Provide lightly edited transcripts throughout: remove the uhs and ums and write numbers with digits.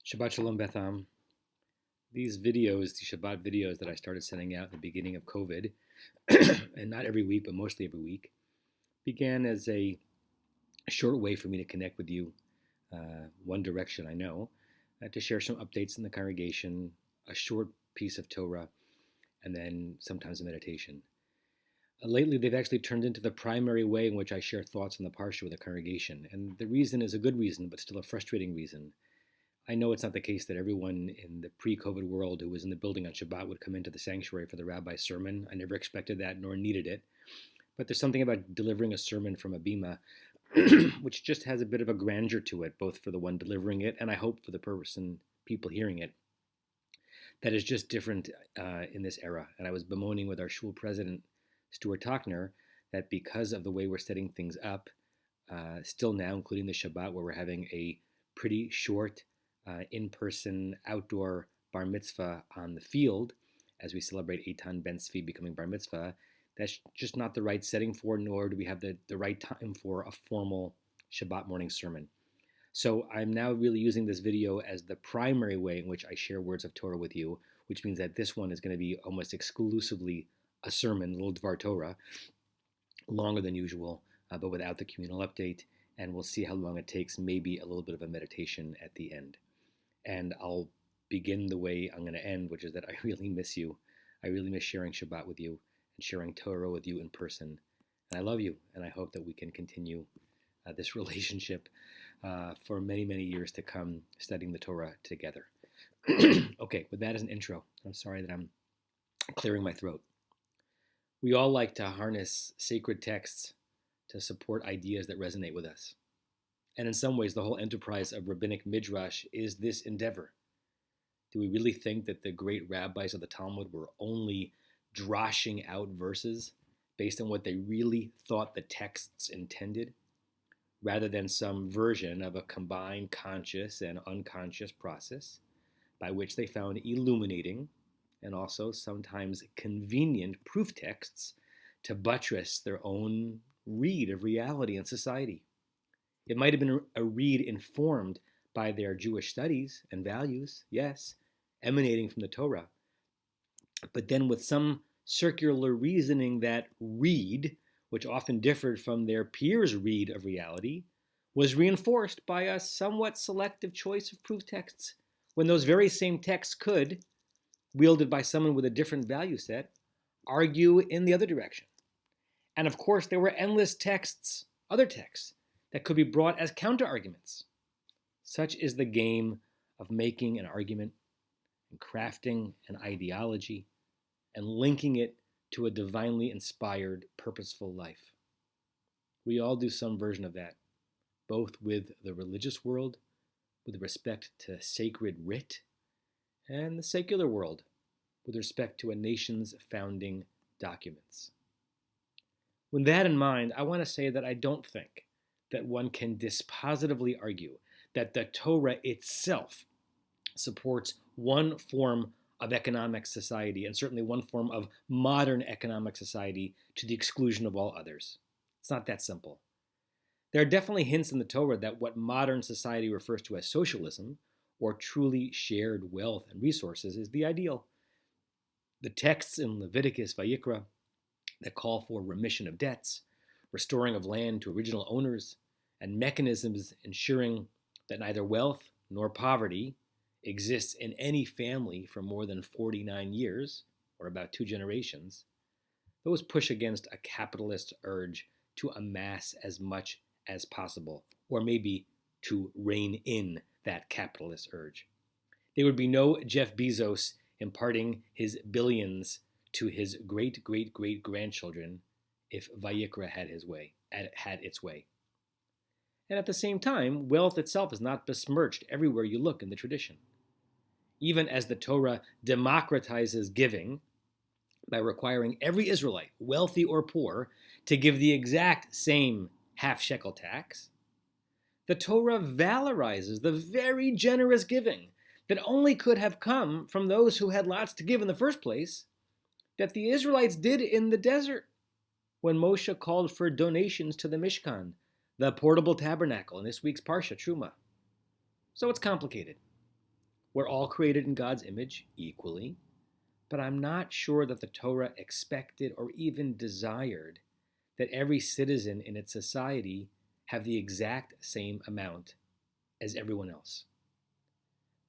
Shabbat Shalom, Betham. These videos, the Shabbat videos that I started sending out at the beginning of COVID, and not every week, but mostly every week, began as a short way for me to connect with you, one direction I know, to share some updates in the congregation, a short piece of Torah, and then sometimes a meditation. Lately, they've actually turned into the primary way in which I share thoughts on the Parsha with the congregation, and the reason is a good reason, but still a frustrating reason. I know it's not the case that everyone in the pre-COVID world who was in the building on Shabbat would come into the sanctuary for the rabbi's sermon. I never expected that nor needed it. But there's something about delivering a sermon from a bima which just has a bit of a grandeur to it, both for the one delivering it and I hope for the people hearing it, that is just different in this era. And I was bemoaning with our shul president, Stuart Tochner, that because of the way we're setting things up, still now, including the Shabbat, where we're having a pretty short in-person outdoor bar mitzvah on the field as we celebrate Eitan Ben Tzvi becoming bar mitzvah, that's just not the right setting for, nor do we have the right time for a formal Shabbat morning sermon. So I'm now really using this video as the primary way in which I share words of Torah with you, which means that this one is going to be almost exclusively a sermon, a little Dvar Torah, longer than usual, but without the communal update, and we'll see how long it takes, maybe a little bit of a meditation at the end. And I'll begin the way I'm going to end, which is that I really miss you. I really miss sharing Shabbat with you and sharing Torah with you in person. And I love you, and I hope that we can continue this relationship for many, many years to come, studying the Torah together. Okay, with that as an intro, I'm sorry that I'm clearing my throat. We all like to harness sacred texts to support ideas that resonate with us. And in some ways, the whole enterprise of rabbinic midrash is this endeavor. Do we really think that the great rabbis of the Talmud were only droshing out verses based on what they really thought the texts intended, rather than some version of a combined conscious and unconscious process by which they found illuminating and also sometimes convenient proof texts to buttress their own read of reality and society? It might have been a read informed by their Jewish studies and values, yes, emanating from the Torah, but then with some circular reasoning that read, which often differed from their peers' read of reality, was reinforced by a somewhat selective choice of proof texts, when those very same texts could, wielded by someone with a different value set, argue in the other direction. And of course, there were endless texts, other texts, that could be brought as counter-arguments. Such is the game of making an argument and crafting an ideology and linking it to a divinely inspired, purposeful life. We all do some version of that, both with the religious world, with respect to sacred writ, and the secular world, with respect to a nation's founding documents. With that in mind, I want to say that I don't think that one can dispositively argue that the Torah itself supports one form of economic society, and certainly one form of modern economic society, to the exclusion of all others. It's not that simple. There are definitely hints in the Torah that what modern society refers to as socialism, or truly shared wealth and resources, is the ideal. The texts in Leviticus, Vayikra, that call for remission of debts, restoring of land to original owners, and mechanisms ensuring that neither wealth nor poverty exists in any family for more than 49 years, or about 2 generations, those push against a capitalist urge to amass as much as possible, or maybe to rein in that capitalist urge. There would be no Jeff Bezos imparting his billions to his great-great-great-grandchildren if Vayikra had its way. And at the same time, wealth itself is not besmirched everywhere you look in the tradition. Even as the Torah democratizes giving by requiring every Israelite, wealthy or poor, to give the exact same half-shekel tax, the Torah valorizes the very generous giving that only could have come from those who had lots to give in the first place, that the Israelites did in the desert when Moshe called for donations to the Mishkan, the portable tabernacle in this week's Parsha, Terumah. So it's complicated. We're all created in God's image equally, but I'm not sure that the Torah expected or even desired that every citizen in its society have the exact same amount as everyone else.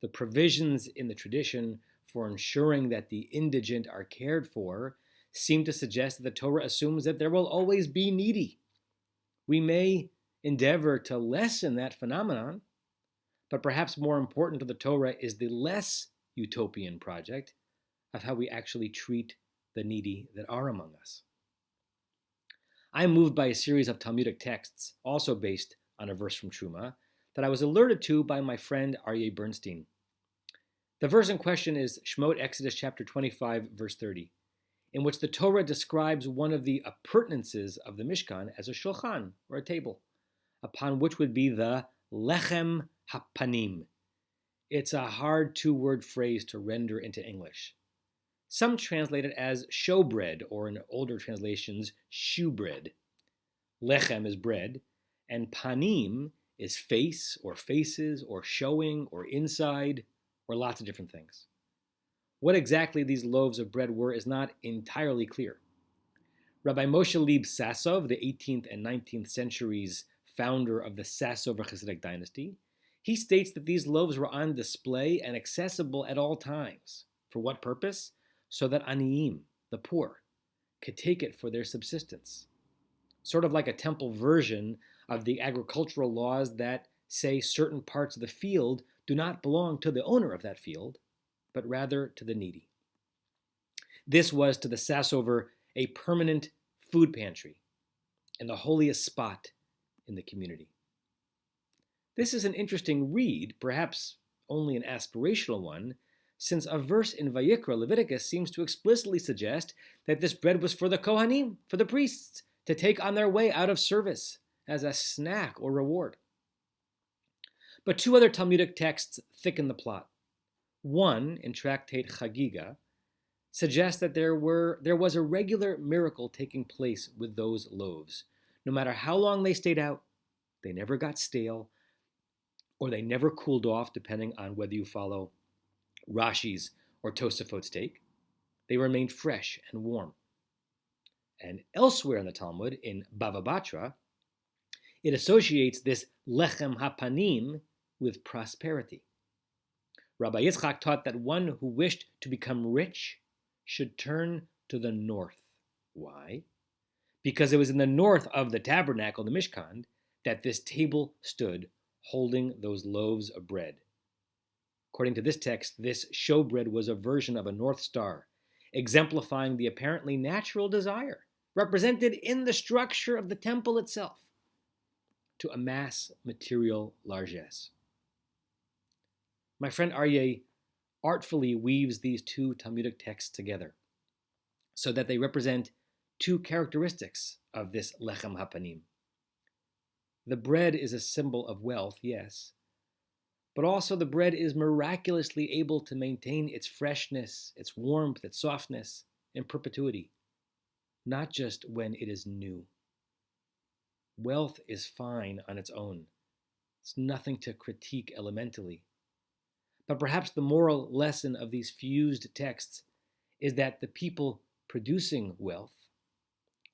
The provisions in the tradition for ensuring that the indigent are cared for seem to suggest that the Torah assumes that there will always be needy. We may endeavor to lessen that phenomenon, but perhaps more important to the Torah is the less utopian project of how we actually treat the needy that are among us. I am moved by a series of Talmudic texts, also based on a verse from Terumah, that I was alerted to by my friend Aryeh Bernstein. The verse in question is Shemot Exodus chapter 25, verse 30, in which the Torah describes one of the appurtenances of the Mishkan as a shulchan, or a table, upon which would be the lechem hapanim. It's a hard two-word phrase to render into English. Some translate it as showbread, or in older translations, shewbread. Lechem is bread, and panim is face, or faces, or showing, or inside, or lots of different things. What exactly these loaves of bread were is not entirely clear. Rabbi Moshe Leib Sassov, the 18th and 19th centuries founder of the Sassover Hasidic dynasty, he states that these loaves were on display and accessible at all times. For what purpose? So that aniyim, the poor, could take it for their subsistence. Sort of like a temple version of the agricultural laws that say certain parts of the field do not belong to the owner of that field, but rather to the needy. This was to the Sassover a permanent food pantry and the holiest spot in the community. This is an interesting read, perhaps only an aspirational one, since a verse in Vayikra, Leviticus, seems to explicitly suggest that this bread was for the Kohanim, for the priests, to take on their way out of service as a snack or reward. But two other Talmudic texts thicken the plot. One, in Tractate Chagiga, suggests that there was a regular miracle taking place with those loaves. No matter how long they stayed out, they never got stale, or they never cooled off, depending on whether you follow Rashi's or Tosafot's take. They remained fresh and warm. And elsewhere in the Talmud, in Bava Batra, it associates this lechem hapanim with prosperity. Rabbi Yitzchak taught that one who wished to become rich should turn to the north. Why? Because it was in the north of the tabernacle, the Mishkan, that this table stood holding those loaves of bread. According to this text, this showbread was a version of a North Star, exemplifying the apparently natural desire, represented in the structure of the temple itself, to amass material largesse. My friend Aryeh artfully weaves these two Talmudic texts together so that they represent two characteristics of this lechem hapanim. The bread is a symbol of wealth, yes, but also the bread is miraculously able to maintain its freshness, its warmth, its softness in perpetuity, not just when it is new. Wealth is fine on its own. It's nothing to critique elementally. But perhaps the moral lesson of these fused texts is that the people producing wealth,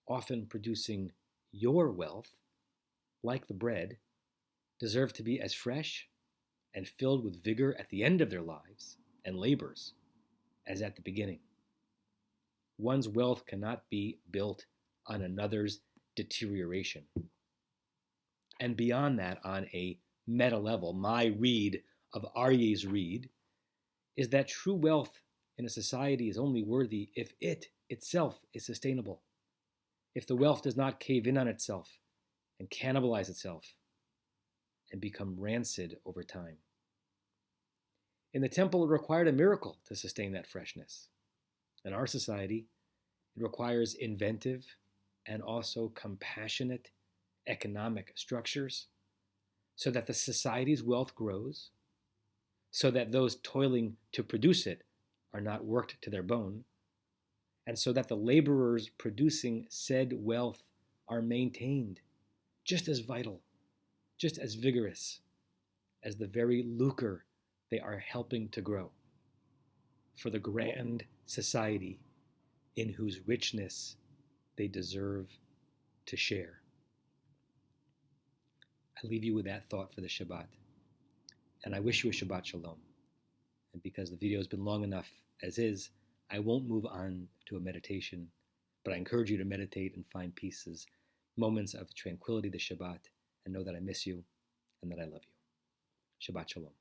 often producing your wealth, like the bread, deserve to be as fresh and filled with vigor at the end of their lives and labors as at the beginning. One's wealth cannot be built on another's deterioration. And beyond that, on a meta level, my read of Aryeh's read is that true wealth in a society is only worthy if it itself is sustainable, if the wealth does not cave in on itself and cannibalize itself and become rancid over time. In the temple, it required a miracle to sustain that freshness. In our society, it requires inventive and also compassionate economic structures so that the society's wealth grows, so that those toiling to produce it are not worked to their bone, and so that the laborers producing said wealth are maintained just as vital, just as vigorous as the very lucre they are helping to grow for the grand society in whose richness they deserve to share. I leave you with that thought for the Shabbat. And I wish you a Shabbat Shalom. And because the video has been long enough as is, I won't move on to a meditation, but I encourage you to meditate and find pieces, moments of tranquility, the Shabbat, and know that I miss you and that I love you. Shabbat Shalom.